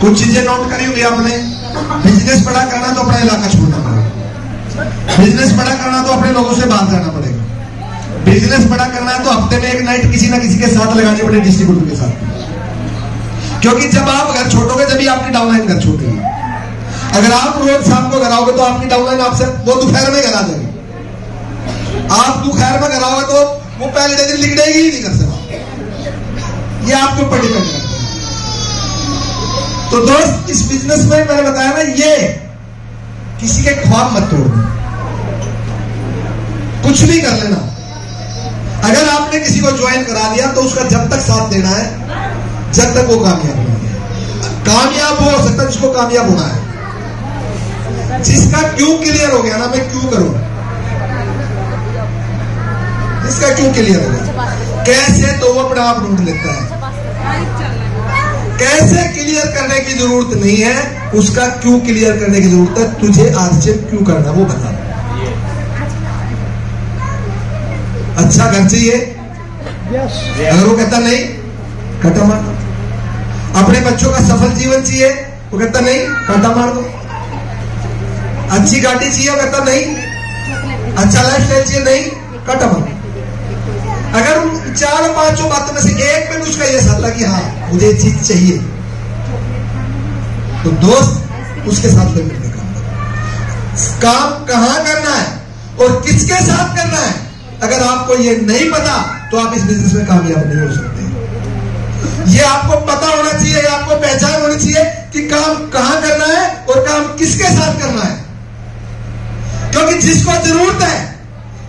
कुछ चीजें नोट करी होगी आपने। बिजनेस बड़ा करना तो अपना इलाका छोड़ना पड़ेगा, बिजनेस बड़ा करना तो अपने लोगों से बात करना पड़ेगा, बिजनेस बड़ा करना है तो हफ्ते में एक नाइट किसी ना किसी के साथ लगानी पड़ेगी, डिस्ट्रीब्यूटर के साथ। क्योंकि जब आप घर छोड़ोगे तभी आपकी डाउनलाइन घर छोड़ेगी। अगर आप रोज शाम को घर आओगे तो आपकी डाउनलाइन आपसे वो दोपहर में घर आ जाएगी। आप दोपहर में घर आओगे तो वो पहले दिन लिखड़ेगी ही नहीं घर से बात। ये आपके ऊपर डिपेंड करता है। तो दोस्त, इस बिजनेस में मैंने बताया ना, ये किसी के ख्वाब मत तोड़ना, कुछ भी कर लेना। अगर आपने किसी को ज्वाइन करा दिया तो उसका जब तक साथ देना है जब तक वो कामयाब नहीं है। कामयाब हो सकता है जिसको कामयाब होना है। जिसका क्यों क्लियर हो गया ना, मैं क्यों करूं, जिसका क्यों क्लियर हो गया, कैसे तो वो अपना आप ढूंढ लेता है। कैसे क्लियर करने की जरूरत नहीं है, उसका क्यों क्लियर करने की जरूरत है। तुझे आज से क्यों करना वो बता। अच्छा घर चाहिए, अगर वो कहता नहीं, कांटा मार दो। अपने बच्चों का सफल जीवन चाहिए, वो कहता नहीं, कांटा मार दो। अच्छी गाड़ी चाहिए, वो कहता नहीं। अच्छा लाइफ स्टाइल चाहिए, नहीं, कांटा मार दो। अगर उन 4-5 बातों में से एक में उसका ये सत्ता कि हाँ मुझे ये चीज चाहिए, तो दोस्त उसके साथ मिलकर काम कहां करना है और किसके साथ करना है, अगर आपको ये नहीं पता तो आप इस बिजनेस में कामयाब नहीं हो सकते। ये आपको पता होना चाहिए, आपको पहचान होनी चाहिए कि काम कहां करना है और काम किसके साथ करना है। क्योंकि जिसको जरूरत है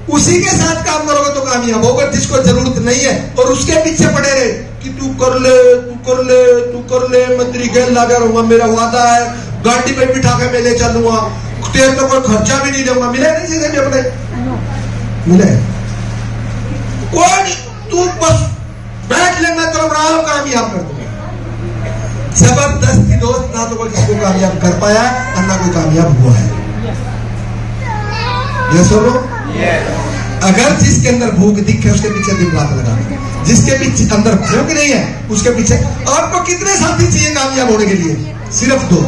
उसी के साथ काम करोगे तो कामयाब होगा। जिसको जरूरत नहीं है और उसके पीछे पड़े रहे कि तू कर ले, तू कर ले, तू कर ले, मैं तेरी गैल लगा रहूंगा, मेरा वादा है, गाड़ी पे बिठा के मैं ले चलूंगा, तेरे तो कोई खर्चा भी नहीं दूंगा, मिले नहीं चीजें भी अपने मिले कोई, तू बस बैठ ले, मैं तो कामयाब कर दूंगा। जबरदस्ती दोस्त, ना तो कोई किसी को कामयाब कर पाया और ना कोई कामयाब हुआ है। ये सुनो, अगर जिसके अंदर भूख दिखे उसके पीछे दिन रात लगा, जिसके पीछे अंदर भूख नहीं है उसके पीछे। आपको कितने साथी चाहिए कामयाब होने के लिए? सिर्फ 2,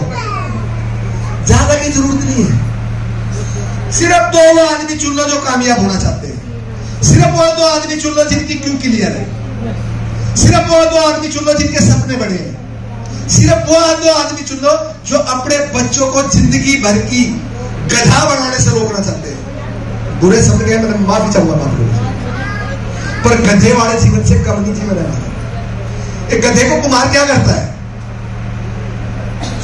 ज्यादा की जरूरत नहीं है। सिर्फ 2 वो आदमी चुन लो जो कामयाब होना चाहते हैं। सिर्फ वो 2 आदमी चुन लो जिनकी क्यों क्लियर है। सिर्फ वो 2 आदमी चुन लो जिनके सपने बड़े हैं। सिर्फ वो 2 आदमी चुन लो जो अपने बच्चों को जिंदगी भर की गधा बनाने से रोकना चाहते हैं। बुरे शब्द गए, मैं माफी चाहूंगा बात को, पर गधे वाले जीवन से कम नहीं जीवन है। एक गधे को कुमार क्या करता है?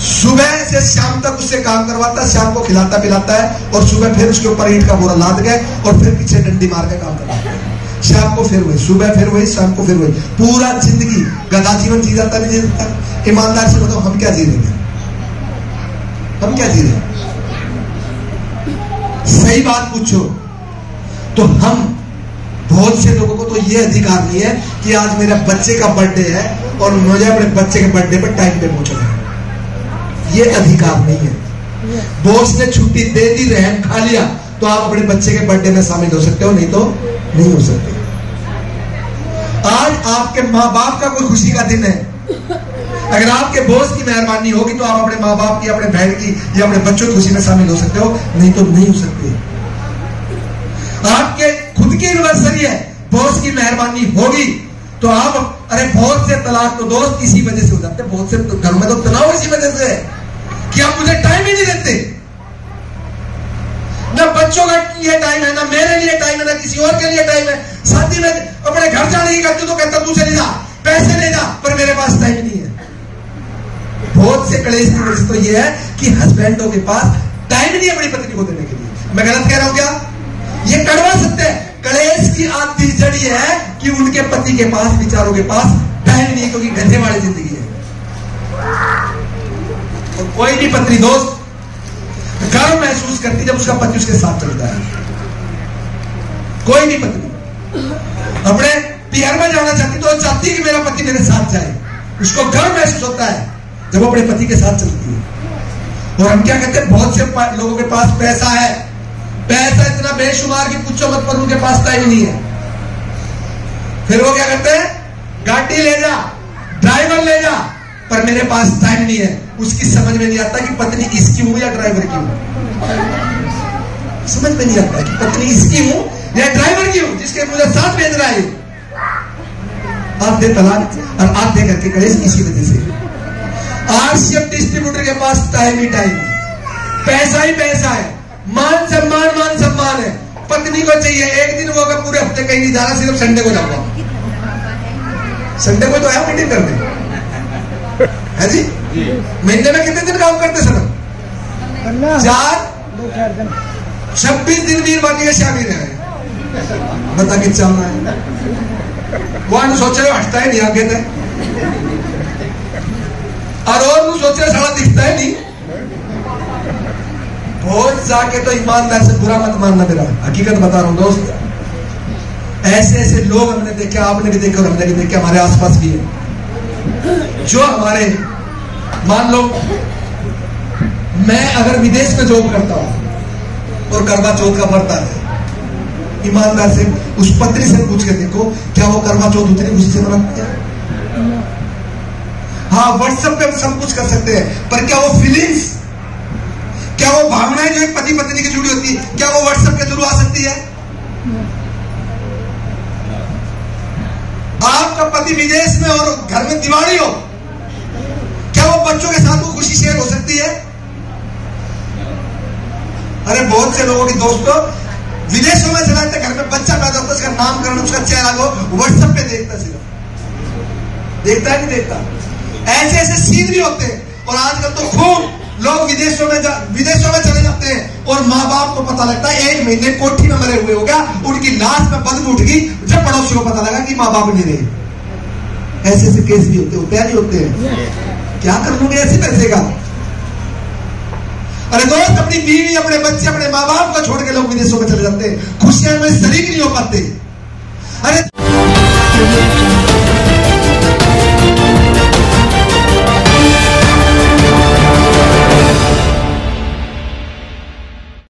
सुबह से शाम तक उससे काम करवाता है, शाम को खिलाता पिलाता है और सुबह फिर उसके ऊपर ईंट का बोरा लाद गए और फिर पीछे डंडी मार के काम करवाता है। शाम को फिर वही, सुबह फिर वही, शाम को फिर वही। पूरा जिंदगी गधा जीवन जी जाता नहीं जीता। ईमानदार से बताओ, हम क्या जी रहे हैं? हम क्या जी रहे हैं? सही बात पूछो तो हम बहुत से लोगों को तो ये अधिकार नहीं है कि आज मेरे बच्चे का बर्थडे है और मुझे अपने बच्चे के बर्थडे पर टाइम पे पहुंचना है। ये अधिकार नहीं है। बॉस ने छुट्टी दे दी, रहन खा लिया, तो आप अपने बच्चे के बर्थडे में शामिल हो सकते हो, नहीं तो नहीं हो सकते। आज आपके माँ बाप का कोई खुशी का दिन है, अगर आपके बॉस की मेहरबानी होगी तो आप अपने माँ बाप की, अपने बहन की या अपने बच्चों की खुशी में शामिल हो सकते हो, नहीं तो नहीं हो सकते। आपके खुद की एनिवर्सरी है, बॉस की मेहरबानी होगी तो आप, अरे बहुत से तलाक तो दोस्त इसी वजह से हो जाते हैं। बहुत से तो घर में तो तनाव इसी वजह से है कि आप मुझे टाइम ही नहीं देते। ना बच्चों का लिए टाइम है, ना मेरे लिए टाइम है, ना किसी और के लिए टाइम है। शादी में अपने घर जाने की करते तो कहता तू चली जा, पैसे ले जा, पर मेरे पास टाइम नहीं है। बहुत से कलेश की वजह तो यह है कि हस्बैंडों के पास टाइम नहीं अपनी पत्नी को देने के लिए। मैं गलत कह रहा हूं क्या? ये करवा सकते हैं। कलेश की आधी जड़ ये है कि उनके पति के पास, विचारों के पास टाइम नहीं, क्योंकि गधे वाली जिंदगी है। और कोई भी पत्नी दोस्त गर्व महसूस करती जब उसका पति उसके साथ चलता है। कोई भी पत्नी अपने पियर में जाना चाहती तो चाहती कि मेरा पति मेरे साथ जाए। उसको गर्व महसूस होता है जब वो अपने पति के साथ चलती है। और हम क्या कहते हैं, बहुत से लोगों के पास पैसा है, पैसा इतना बेशुमार कि पूछो मत, पर उनके पास टाइम नहीं है। फिर वो क्या करते हैं, गाड़ी ले जा, ड्राइवर ले जा, पर मेरे पास टाइम नहीं है। उसकी समझ में नहीं आता कि पत्नी इसकी हूं या ड्राइवर की हूं। समझ में नहीं आता कि पत्नी इसकी हूं या ड्राइवर की हूं जिसके मुझे साथ भेज रहा है। आधे तलाक और आधे घर के कलेश इसी वजह से। आरसीएफ डिस्ट्रीब्यूटर के पास टाइम ही टाइम है, पैसा ही पैसा है, मान सम्मान है। पत्नी को चाहिए एक दिन वो अगर पूरे हफ्ते कहीं नहीं जाना, सिर्फ संडे को जाऊंगा। संडे को तो आया मीटिंग करने है जी। महीने में कितने दिन काम करते सर? 26 दिन वीर बाकी शामिल है। बता के चलना है वो सोचे हटता है नहीं आगे तक, और सोचे साला दिखता है नहीं। बहुत जाके तो ईमानदार से बुरा मत मानना, मेरा हकीकत बता रहा हूं दोस्त। ऐसे ऐसे लोग हमने देखे, आपने भी देखे और हमने भी देखे, हमारे आसपास भी है, जो हमारे मान लो मैं अगर विदेश में जॉब करता हूं और करवा चौथ का व्रत है, ईमानदार से उस पत्नी से पूछ के देखो क्या वो करवा चौथ उतनी खुशी से मनाती है? हाँ, व्हाट्सएप पे हम सब कुछ कर सकते हैं, पर क्या वो फीलिंग्स, क्या वो भावनाएं जो एक पति पत्नी की जुड़ी होती है, क्या वो व्हाट्सएप के थ्रू आ सकती है? आपका पति विदेश में और घर में दिवाली हो, क्या वो बच्चों के साथ वो खुशी शेयर हो सकती है? अरे बहुत से लोगों की दोस्तों विदेशों में चला जाता, घर में बच्चा पैदा होता, उसका नामकरण, उसका चेहरा को व्हाट्सएप पे देखता, सिर्फ देखता है नहीं देखता। ऐसे ऐसे सीन भी होते हैं। और आजकल तो खूब लोग विदेशों में चले जाते हैं और माँ बाप को पता लगता है 1 महीने कोठी में मरे हुए हो गया, उनकी लाश में बदबू उठ गई जब पड़ोसी को पता लगा कि माँ बाप नहीं रहे। ऐसे ऐसे केस भी होते हैं, होते हैं। क्या कर लूंगे ऐसे पैसे का? अरे दोस्त, अपनी बीवी, अपने बच्चे, अपने माँ बाप को छोड़ के लोग विदेशों में चले जाते हैं, खुशियां में शरीक नहीं हो पाते। अरे